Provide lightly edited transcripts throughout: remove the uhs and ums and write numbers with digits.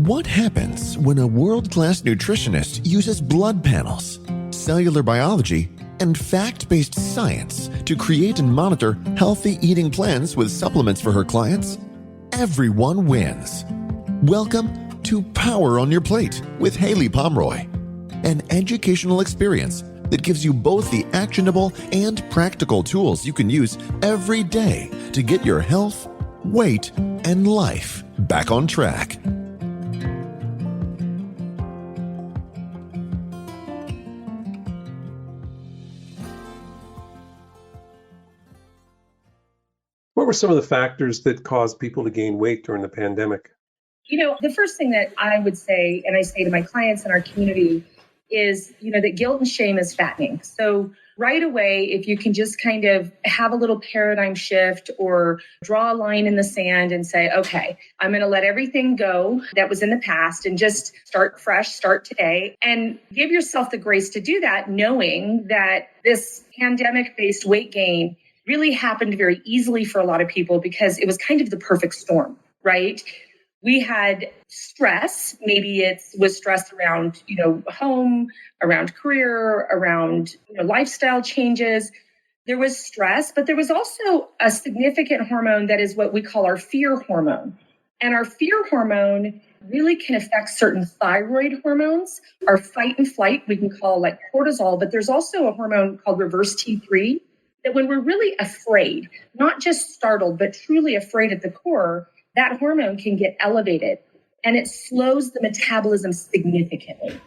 What happens when a world-class nutritionist uses blood panels, cellular biology, and fact-based science to create and monitor healthy eating plans with supplements for her clients? Everyone wins. Welcome to Power on Your Plate with Haylie Pomroy, an educational experience that gives you both the actionable and practical tools you can use every day to get your health, weight, and life back on track. What were some of the factors that caused people to gain weight during the pandemic? The first thing that I would say, and I say to my clients in our community, is, that guilt and shame is fattening. So right away, if you can just kind of have a little paradigm shift or draw a line in the sand and say, okay, I'm going to let everything go that was in the past and just start fresh, start today, and give yourself the grace to do that, knowing that this pandemic-based weight gain really happened very easily for a lot of people because it was kind of the perfect storm, right? We had stress. Maybe it was stress around, home, around career, around lifestyle changes. There was stress, but there was also a significant hormone that is what we call our fear hormone. And our fear hormone really can affect certain thyroid hormones, our fight and flight, we can call like cortisol, but there's also a hormone called reverse T3 that when we're really afraid, not just startled, but truly afraid at the core, that hormone can get elevated and it slows the metabolism significantly.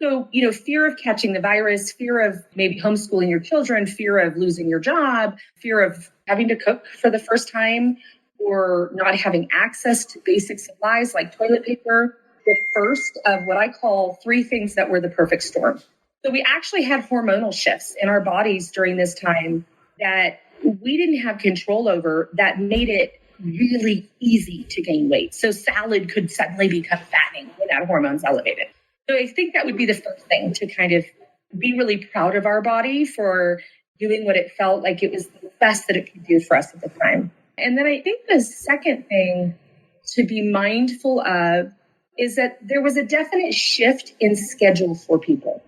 So, fear of catching the virus, fear of maybe homeschooling your children, fear of losing your job, fear of having to cook for the first time, or not having access to basic supplies like toilet paper, the first of what I call three things that were the perfect storm. So we actually had hormonal shifts in our bodies during this time that we didn't have control over that made it really easy to gain weight. So salad could suddenly become fattening when that hormone's elevated. So I think that would be the first thing, to kind of be really proud of our body for doing what it felt like it was the best that it could do for us at the time. And then I think the second thing to be mindful of is that there was a definite shift in schedule for people.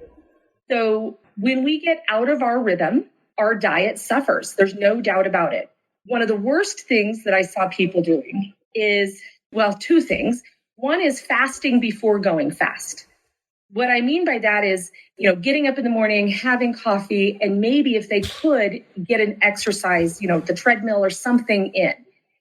So when we get out of our rhythm, our diet suffers. There's no doubt about it. One of the worst things that I saw people doing is, two things. One is fasting before going fast. What I mean by that is, getting up in the morning, having coffee, and maybe if they could get an exercise, the treadmill or something in.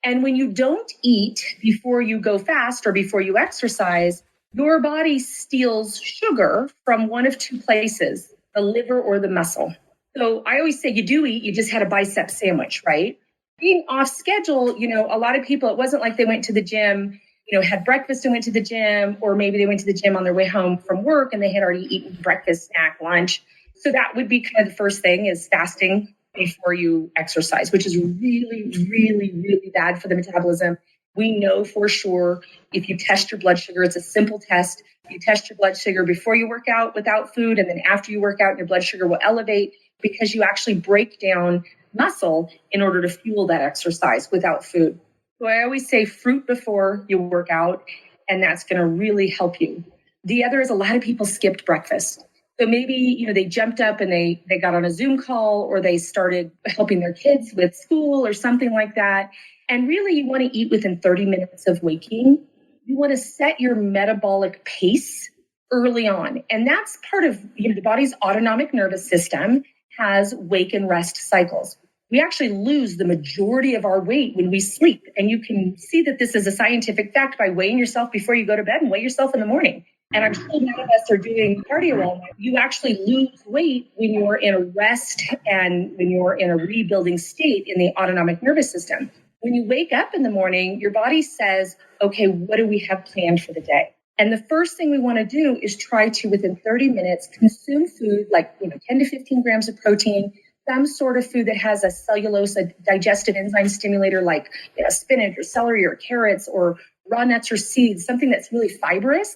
And when you don't eat before you go fast or before you exercise, your body steals sugar from one of two places, the liver or the muscle. So I always say you do eat, you just had a bicep sandwich, right? Being off schedule, a lot of people, it wasn't like they went to the gym, had breakfast and went to the gym, or maybe they went to the gym on their way home from work and they had already eaten breakfast, snack, lunch. So that would be kind of the first thing, is fasting before you exercise, which is really, really, really bad for the metabolism. We know for sure if you test your blood sugar, it's a simple test. You test your blood sugar before you work out without food, and then after you work out, your blood sugar will elevate because you actually break down muscle in order to fuel that exercise without food. So I always say fruit before you work out, and that's going to really help you. The other is a lot of people skipped breakfast. So maybe, they jumped up and they got on a Zoom call, or they started helping their kids with school or something like that. And really, you want to eat within 30 minutes of waking. You want to set your metabolic pace early on. And that's part of, the body's autonomic nervous system has wake and rest cycles. We actually lose the majority of our weight when we sleep. And you can see that this is a scientific fact by weighing yourself before you go to bed and weigh yourself in the morning. And I'm sure none of us are doing cardio all night. You actually lose weight when you're in a rest and when you're in a rebuilding state in the autonomic nervous system. When you wake up in the morning, your body says, okay, what do we have planned for the day? And the first thing we want to do is try to, within 30 minutes, consume food like 10 to 15 grams of protein, some sort of food that has a cellulose, a digestive enzyme stimulator like spinach or celery or carrots or raw nuts or seeds, something that's really fibrous,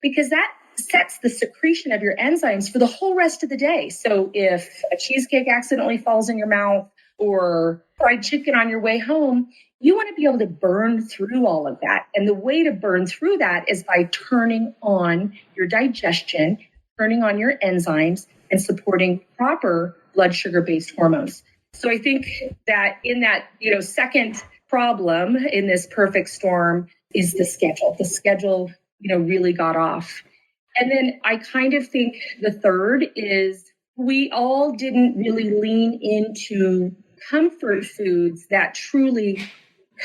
because that sets the secretion of your enzymes for the whole rest of the day. So if a cheesecake accidentally falls in your mouth or fried chicken on your way home, you want to be able to burn through all of that. And the way to burn through that is by turning on your digestion, turning on your enzymes, and supporting proper blood sugar-based hormones. So I think that in that, second problem in this perfect storm is the schedule. The schedule, really got off. And then I kind of think the third is we all didn't really lean into comfort foods that truly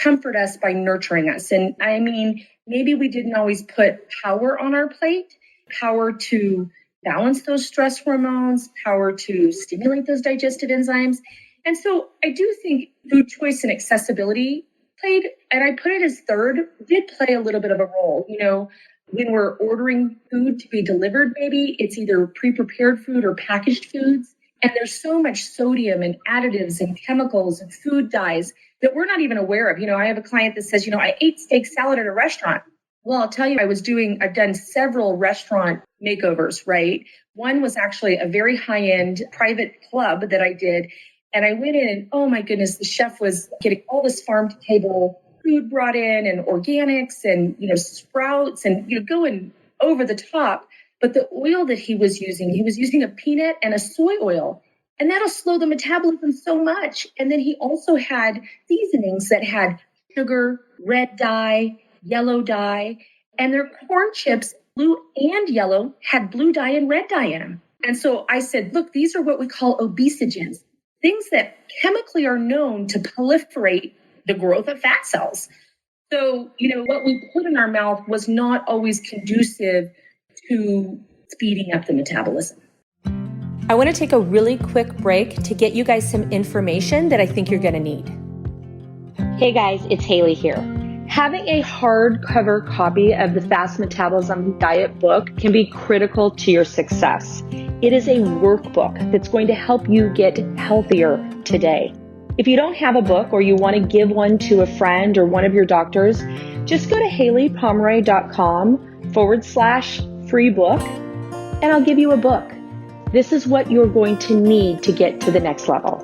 comfort us by nurturing us. And I mean, maybe we didn't always put power on our plate, power to balance those stress hormones, power to stimulate those digestive enzymes. And so I do think food choice and accessibility played, and I put it as third, did play a little bit of a role. When we're ordering food to be delivered, maybe it's either pre-prepared food or packaged foods. And there's so much sodium and additives and chemicals and food dyes that we're not even aware of. I have a client that says, I ate steak salad at a restaurant. Well, I'll tell you, I've done several restaurant makeovers, right? One was actually a very high-end private club that I did. And I went in and, oh my goodness, the chef was getting all this farm-to-table food brought in and organics and, sprouts and, going over the top. But the oil that he was using a peanut and a soy oil. And that'll slow the metabolism so much. And then he also had seasonings that had sugar, red dye, yellow dye, and their corn chips, blue and yellow, had blue dye and red dye in them. And so I said, look, these are what we call obesogens, things that chemically are known to proliferate the growth of fat cells. So, what we put in our mouth was not always conducive to speeding up the metabolism. I want to take a really quick break to get you guys some information that I think you're going to need. Hey guys, it's Haylie here. Having a hardcover copy of the Fast Metabolism Diet book can be critical to your success. It is a workbook that's going to help you get healthier today. If you don't have a book or you want to give one to a friend or one of your doctors, just go to HayliePomroy.com/free book and I'll give you a book. This is what you're going to need to get to the next level.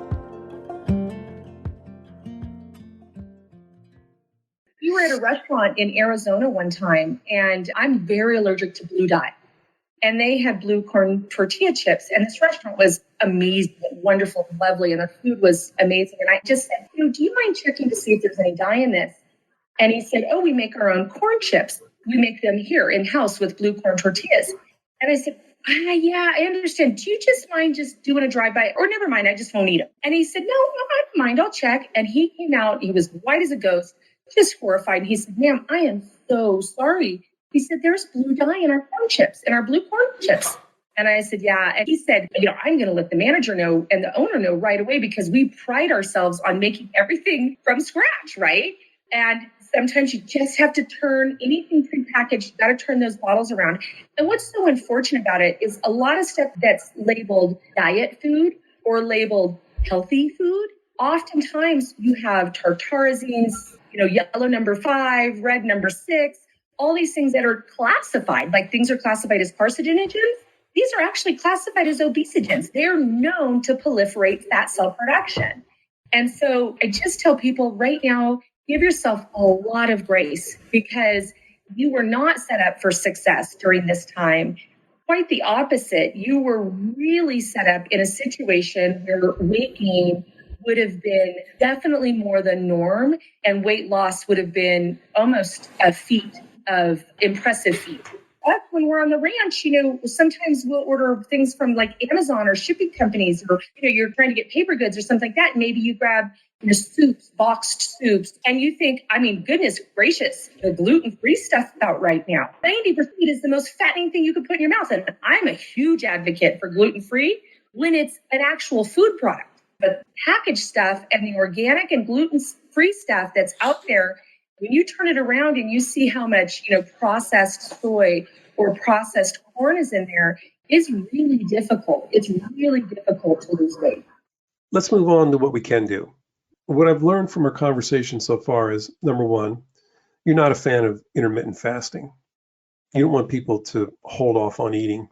We were at a restaurant in Arizona one time, and I'm very allergic to blue dye. And they had blue corn tortilla chips, and this restaurant was amazing, wonderful, lovely, and the food was amazing. And I just said, do you mind checking to see if there's any dye in this? And he said, oh, we make our own corn chips. We make them here in-house with blue corn tortillas. And I said, yeah, I understand. Do you just mind just doing a drive-by? Or never mind, I just won't eat them. And he said, no, I don't mind, I'll check. And he came out, he was white as a ghost, just horrified. And he said, ma'am, I am so sorry. He said, there's blue dye in our corn chips, in our blue corn chips. And I said, yeah. And he said, I'm going to let the manager know and the owner know right away because we pride ourselves on making everything from scratch, right? And sometimes you just have to turn anything prepackaged. You got to turn those bottles around. And what's so unfortunate about it is a lot of stuff that's labeled diet food or labeled healthy food. Oftentimes you have tartarazines, yellow number 5, red number 6, all these things that are classified, like things are classified as carcinogens. These are actually classified as obesogens. They're known to proliferate fat cell production. And so I just tell people right now, give yourself a lot of grace because you were not set up for success during this time. Quite the opposite. You were really set up in a situation where weight gain would have been definitely more than norm and weight loss would have been almost a feat of impressive feat. But when we're on the ranch, sometimes we'll order things from like Amazon or shipping companies or, you're trying to get paper goods or something like that. Maybe you grab soups, boxed soups, and you think, goodness gracious, the gluten-free stuff out right now. 90% is the most fattening thing you could put in your mouth. And I'm a huge advocate for gluten-free when it's an actual food product. But packaged stuff and the organic and gluten-free stuff that's out there, when you turn it around and you see how much, processed soy or processed corn is in there, it's really difficult. It's really difficult to lose weight. Let's move on to what we can do. What I've learned from our conversation so far is, number one, you're not a fan of intermittent fasting. You don't want people to hold off on eating.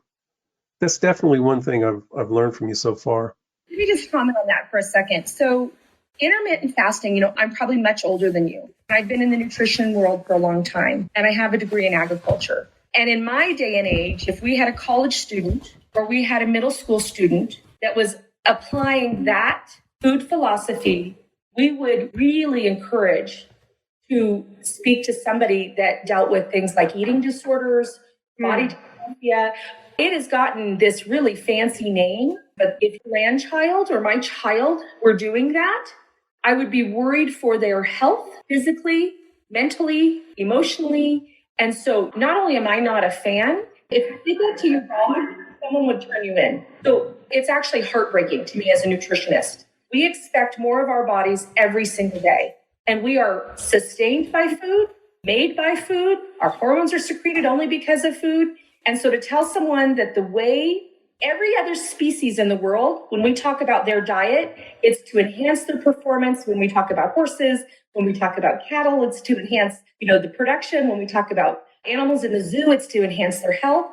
That's definitely one thing I've learned from you so far. Let me just comment on that for a second. So intermittent fasting, I'm probably much older than you. I've been in the nutrition world for a long time, and I have a degree in agriculture. And in my day and age, if we had a college student or we had a middle school student that was applying that food philosophy, we would really encourage to speak to somebody that dealt with things like eating disorders, body dysmorphia. It has gotten this really fancy name, but if your grandchild or my child were doing that, I would be worried for their health, physically, mentally, emotionally. And so not only am I not a fan, if you did that to your dog, someone would turn you in. So it's actually heartbreaking to me as a nutritionist. We expect more of our bodies every single day. And we are sustained by food, made by food. Our hormones are secreted only because of food. And so to tell someone that the way every other species in the world, when we talk about their diet, it's to enhance their performance. When we talk about horses, when we talk about cattle, it's to enhance, the production. When we talk about animals in the zoo, it's to enhance their health.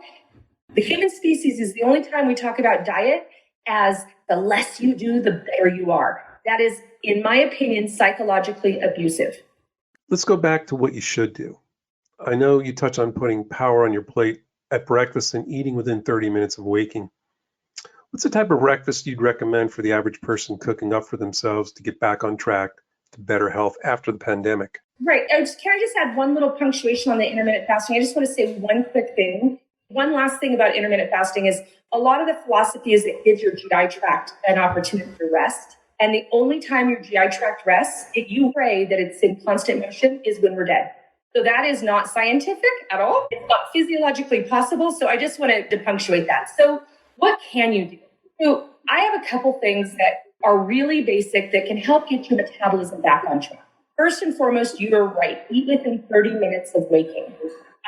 The human species is the only time we talk about diet as the less you do, the better you are. That is, in my opinion, psychologically abusive. Let's go back to what you should do. I know you touch on putting power on your plate at breakfast and eating within 30 minutes of waking. What's the type of breakfast you'd recommend for the average person cooking up for themselves to get back on track to better health after the pandemic? Right. Can I just add one little punctuation on the intermittent fasting? I just want to say one quick thing. One last thing about intermittent fasting is a lot of the philosophy is it gives your GI tract an opportunity to rest. And the only time your GI tract rests, if you pray that it's in constant motion, is when we're dead. So that is not scientific at all. It's not physiologically possible. So I just wanted to punctuate that. So what can you do? So I have a couple things that are really basic that can help get your metabolism back on track. First and foremost, you are right. Eat within 30 minutes of waking.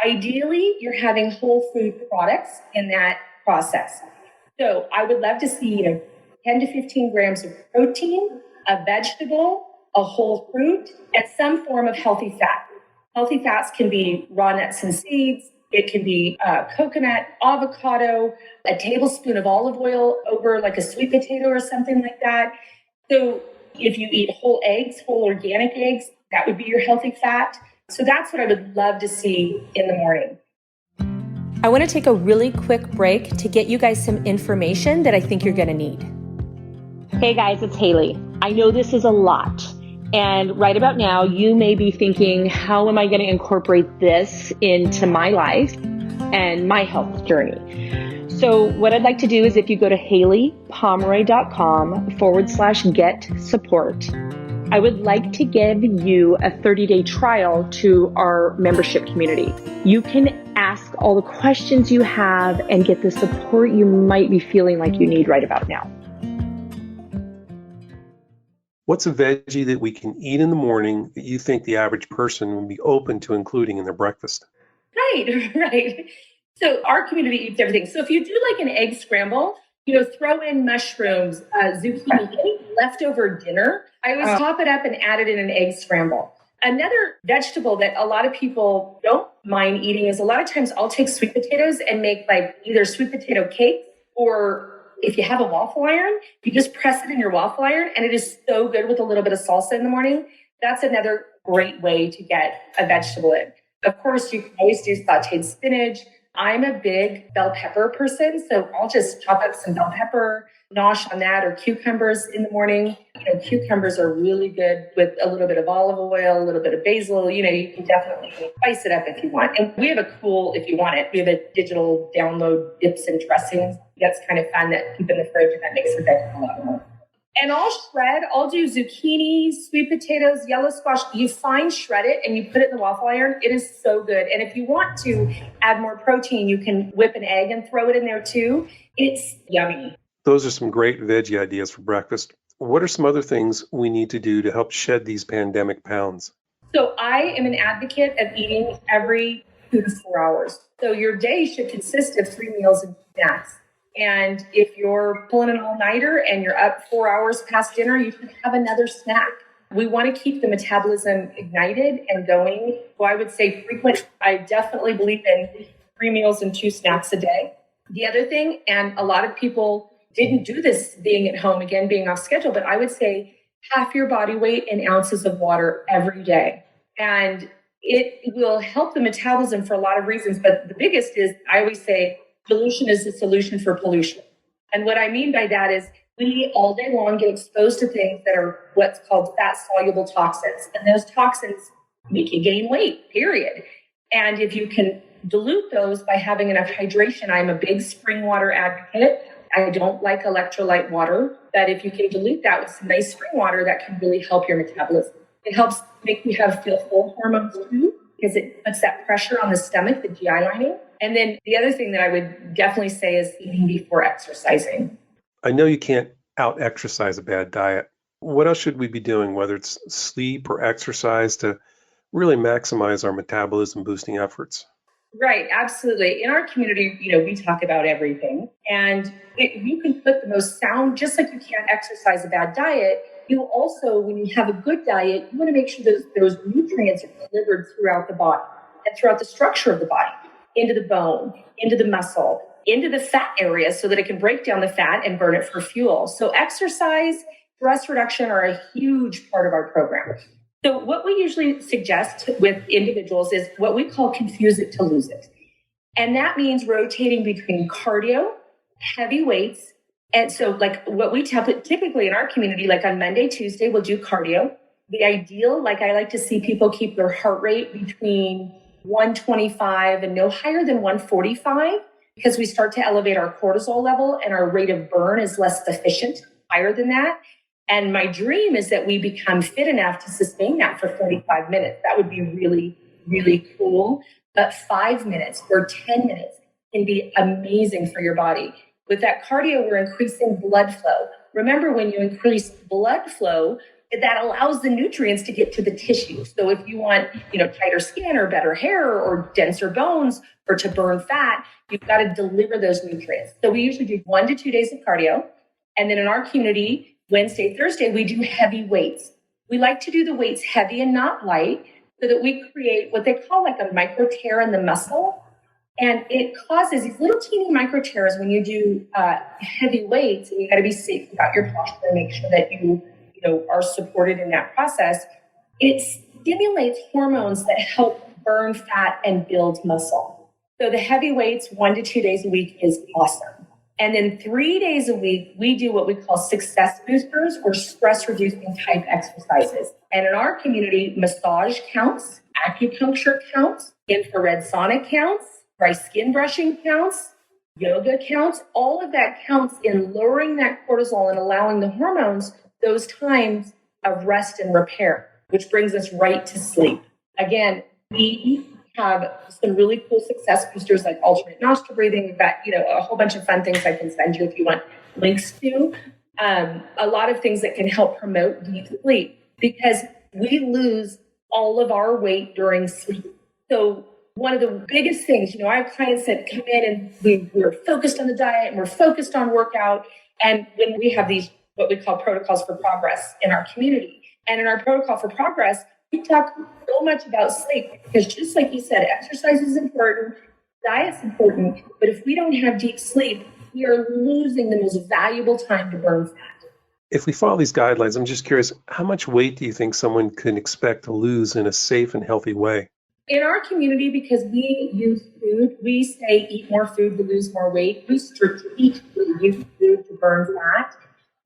Ideally, you're having whole food products in that process. So I would love to see 10 to 15 grams of protein, a vegetable, a whole fruit, and some form of healthy fat. Healthy fats can be raw nuts and seeds. It can be coconut, avocado, a tablespoon of olive oil over like a sweet potato or something like that. So if you eat whole eggs, whole organic eggs, that would be your healthy fat. So that's what I would love to see in the morning. I want to take a really quick break to get you guys some information that I think you're going to need. Hey guys, it's Haylie. I know this is a lot. And right about now, you may be thinking, how am I going to incorporate this into my life and my health journey? So what I'd like to do is if you go to HayliePomroy.com/get support, I would like to give you a 30-day trial to our membership community. You can ask all the questions you have and get the support you might be feeling like you need right about now. What's a veggie that we can eat in the morning that you think the average person would be open to including in their breakfast? Right. So our community eats everything. So if you do like an egg scramble, throw in mushrooms, zucchini, any leftover dinner. I always top it up and add it in an egg scramble. Another vegetable that a lot of people don't mind eating is a lot of times I'll take sweet potatoes and make like either sweet potato cake, or if you have a waffle iron, you just press it in your waffle iron and it is so good with a little bit of salsa in the morning. That's another great way to get a vegetable in. Of course, you can always do sauteed spinach. I'm a big bell pepper person, so I'll just chop up some bell pepper, nosh on that, or cucumbers in the morning. Cucumbers are really good with a little bit of olive oil, a little bit of basil. You can definitely spice it up if you want. And we have if you want it, we have a digital download dips and dressings. That's kind of fun that keep in the fridge, and that makes it better a lot more. And I'll do zucchini, sweet potatoes, yellow squash. You fine shred it and you put it in the waffle iron. It is so good. And if you want to add more protein, you can whip an egg and throw it in there too. It's yummy. Those are some great veggie ideas for breakfast. What are some other things we need to do to help shed these pandemic pounds? So I am an advocate of eating every 2 to 4 hours. So your day should consist of 3 meals and 2 snacks. And if you're pulling an all-nighter and you're up 4 hours past dinner, you should have another snack. We want to keep the metabolism ignited and going. So I would say frequent. I definitely believe in 3 meals and 2 snacks a day. The other thing, and a lot of people didn't do this being at home, again, being off schedule, but I would say half your body weight in ounces of water every day. And it will help the metabolism for a lot of reasons. But the biggest is, I always say, dilution is the solution for pollution. And what I mean by that is we all day long get exposed to things that are what's called fat-soluble toxins. And those toxins make you gain weight, period. And if you can dilute those by having enough hydration, I'm a big spring water advocate. I don't like electrolyte water, but if you can dilute that with some nice spring water, that can really help your metabolism. It helps make you feel full hormones too, because it puts that pressure on the stomach, the GI lining. And then the other thing that I would definitely say is eating before exercising. I know you can't out-exercise a bad diet. What else should we be doing, whether it's sleep or exercise, to really maximize our metabolism boosting efforts? Right, absolutely. In our community, we talk about everything. And you can put the most sound, just like you can't exercise a bad diet, you also, when you have a good diet, you want to make sure those nutrients are delivered throughout the body and throughout the structure of the body, into the bone, into the muscle, into the fat area so that it can break down the fat and burn it for fuel. So exercise, stress reduction are a huge part of our program. So what we usually suggest with individuals is what we call confuse it to lose it. And that means rotating between cardio, heavy weights. And so like what we typically in our community, like on Monday, Tuesday, we'll do cardio. The ideal, like I like to see people keep their heart rate between 125 and no higher than 145, because we start to elevate our cortisol level and our rate of burn is less efficient, higher than that. And my dream is that we become fit enough to sustain that for 45 minutes. That would be really, really cool. But 5 minutes or 10 minutes can be amazing for your body. With that cardio, we're increasing blood flow. Remember, when you increase blood flow, that allows the nutrients to get to the tissue. So if you want, tighter skin or better hair or denser bones or to burn fat, you've got to deliver those nutrients. So we usually do 1 to 2 days of cardio. And then in our community, Wednesday, Thursday, we do heavy weights. We like to do the weights heavy and not light so that we create what they call like a micro tear in the muscle. And it causes these little teeny micro tears when you do heavy weights, and you got to be safe about your posture and make sure that you are supported in that process. It stimulates hormones that help burn fat and build muscle. So the heavy weights 1 to 2 days a week is awesome. And then 3 days a week, we do what we call success boosters or stress reducing type exercises. And in our community, massage counts, acupuncture counts, infrared sauna counts, dry skin brushing counts, yoga counts. All of that counts in lowering that cortisol and allowing the hormones those times of rest and repair, which brings us right to sleep. Again, we have some really cool success boosters like alternate nostril breathing. We've got, a whole bunch of fun things I can send you if you want links to. A lot of things that can help promote deep sleep, because we lose all of our weight during sleep. So one of the biggest things, I have clients that come in and we're focused on the diet and we're focused on workout. And when we have these, what we call protocols for progress in our community. And in our protocol for progress, we talk so much about sleep, because just like you said, exercise is important, diet's important, but if we don't have deep sleep, we are losing the most valuable time to burn fat. If we follow these guidelines, I'm just curious, how much weight do you think someone can expect to lose in a safe and healthy way? In our community, because we use food, we say eat more food to lose more weight. We strategically use food to burn fat.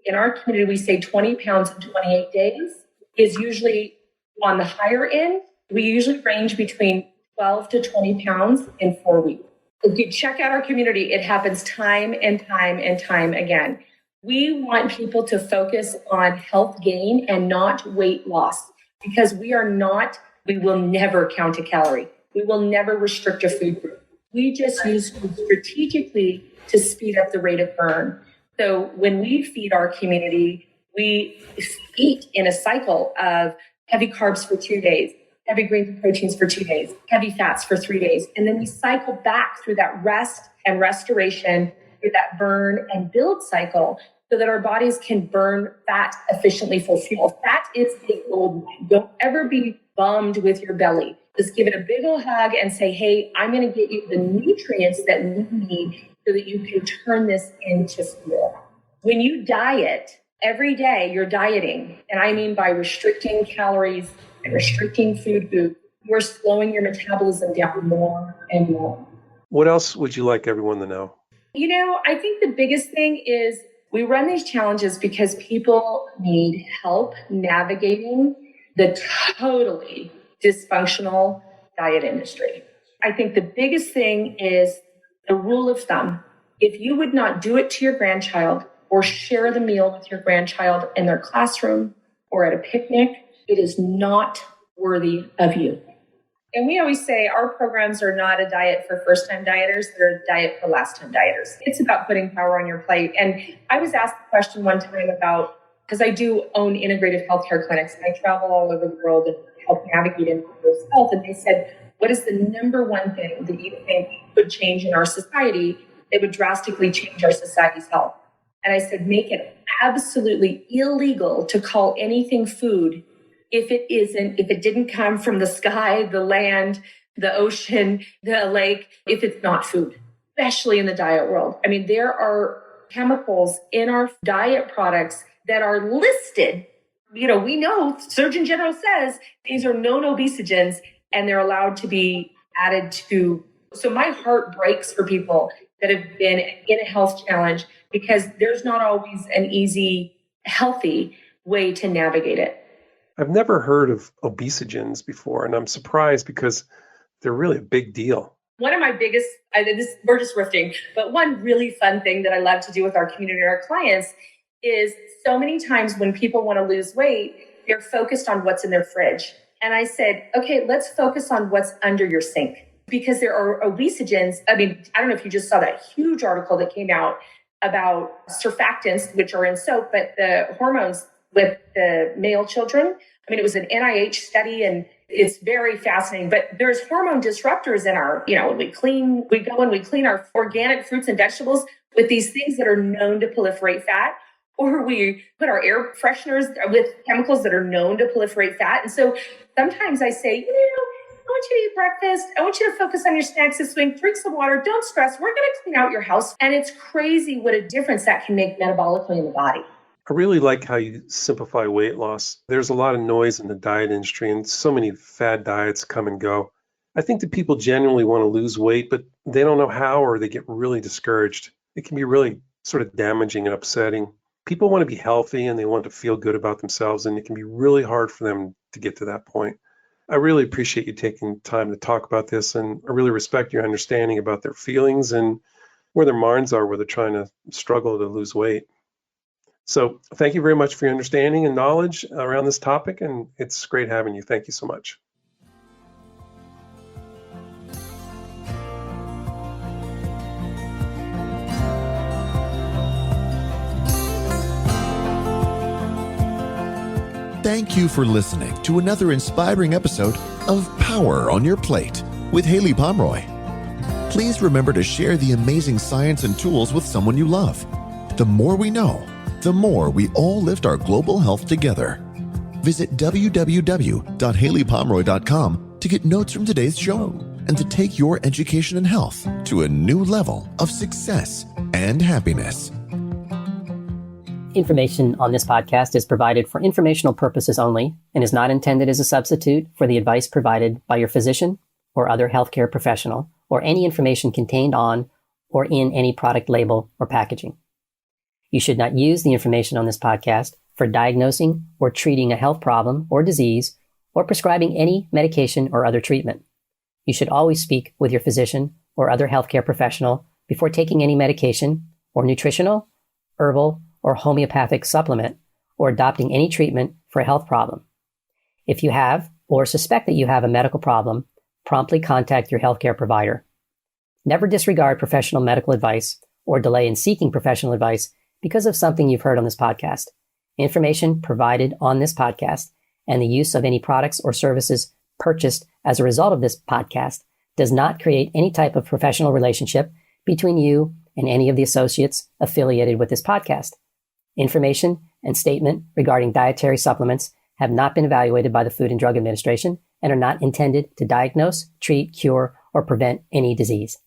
In our community, we say 20 pounds in 28 days is usually on the higher end. We usually range between 12 to 20 pounds in 4 weeks. If you check out our community, it happens time and time and time again. We want people to focus on health gain and not weight loss, because we will never count a calorie. We will never restrict a food group. We just use food strategically to speed up the rate of burn. So when we feed our community, we eat in a cycle of heavy carbs for 2 days, heavy greens and proteins for 2 days, heavy fats for 3 days. And then we cycle back through that rest and restoration, through that burn and build cycle, so that our bodies can burn fat efficiently for fuel. Fat is the gold mine. Don't ever be bummed with your belly. Just give it a big old hug and say, hey, I'm going to get you the nutrients that we need so that you can turn this into fuel. When you diet, every day you're dieting, and I mean by restricting calories and restricting food groups, you're slowing your metabolism down more and more. What else would you like everyone to know? I think the biggest thing is we run these challenges because people need help navigating the totally dysfunctional diet industry. I think the biggest thing is the rule of thumb. If you would not do it to your grandchild or share the meal with your grandchild in their classroom or at a picnic, it is not worthy of you. And we always say our programs are not a diet for first-time dieters, they're a diet for last-time dieters. It's about putting power on your plate. And I was asked the question one time about, because I do own integrative healthcare clinics, and I travel all over the world and help navigate individuals' health. And they said, what is the number one thing that you think could change in our society that would drastically change our society's health? And I said, make it absolutely illegal to call anything food if it didn't come from the sky, the land, the ocean, the lake, if it's not food, especially in the diet world. I mean, there are chemicals in our diet products that are listed. We know Surgeon General says these are known obesogens and they're allowed to be added to. So my heart breaks for people that have been in a health challenge because there's not always an easy, healthy way to navigate it. I've never heard of obesogens before, and I'm surprised because they're really a big deal. One of my biggest, we're just riffing, but one really fun thing that I love to do with our community and our clients is so many times when people want to lose weight, they're focused on what's in their fridge. And I said, okay, let's focus on what's under your sink, because there are obesogens. I mean, I don't know if you just saw that huge article that came out about surfactants, which are in soap, but the hormones with the male children. I mean, it was an NIH study and it's very fascinating, but there's hormone disruptors in our, when we go and we clean our organic fruits and vegetables with these things that are known to proliferate fat, or we put our air fresheners with chemicals that are known to proliferate fat. And so sometimes I say, I want you to eat breakfast. I want you to focus on your snacks this week. Drink some water. Don't stress. We're going to clean out your house. And it's crazy what a difference that can make metabolically in the body. I really like how you simplify weight loss. There's a lot of noise in the diet industry and so many fad diets come and go. I think that people genuinely want to lose weight, but they don't know how, or they get really discouraged. It can be really sort of damaging and upsetting. People want to be healthy and they want to feel good about themselves, and it can be really hard for them to get to that point. I really appreciate you taking time to talk about this, and I really respect your understanding about their feelings and where their minds are where they're trying to struggle to lose weight. So thank you very much for your understanding and knowledge around this topic, and it's great having you. Thank you so much. Thank you for listening to another inspiring episode of Power on Your Plate with Haylie Pomroy. Please remember to share the amazing science and tools with someone you love. The more we know, the more we all lift our global health together. Visit www.hayliepomroy.com to get notes from today's show and to take your education and health to a new level of success and happiness. Information on this podcast is provided for informational purposes only and is not intended as a substitute for the advice provided by your physician or other healthcare professional, or any information contained on or in any product label or packaging. You should not use the information on this podcast for diagnosing or treating a health problem or disease, or prescribing any medication or other treatment. You should always speak with your physician or other healthcare professional before taking any medication or nutritional, herbal, or homeopathic supplement, or adopting any treatment for a health problem. If you have or suspect that you have a medical problem, promptly contact your healthcare provider. Never disregard professional medical advice or delay in seeking professional advice because of something you've heard on this podcast. Information provided on this podcast and the use of any products or services purchased as a result of this podcast does not create any type of professional relationship between you and any of the associates affiliated with this podcast. Information and statement regarding dietary supplements have not been evaluated by the Food and Drug Administration and are not intended to diagnose, treat, cure, or prevent any disease.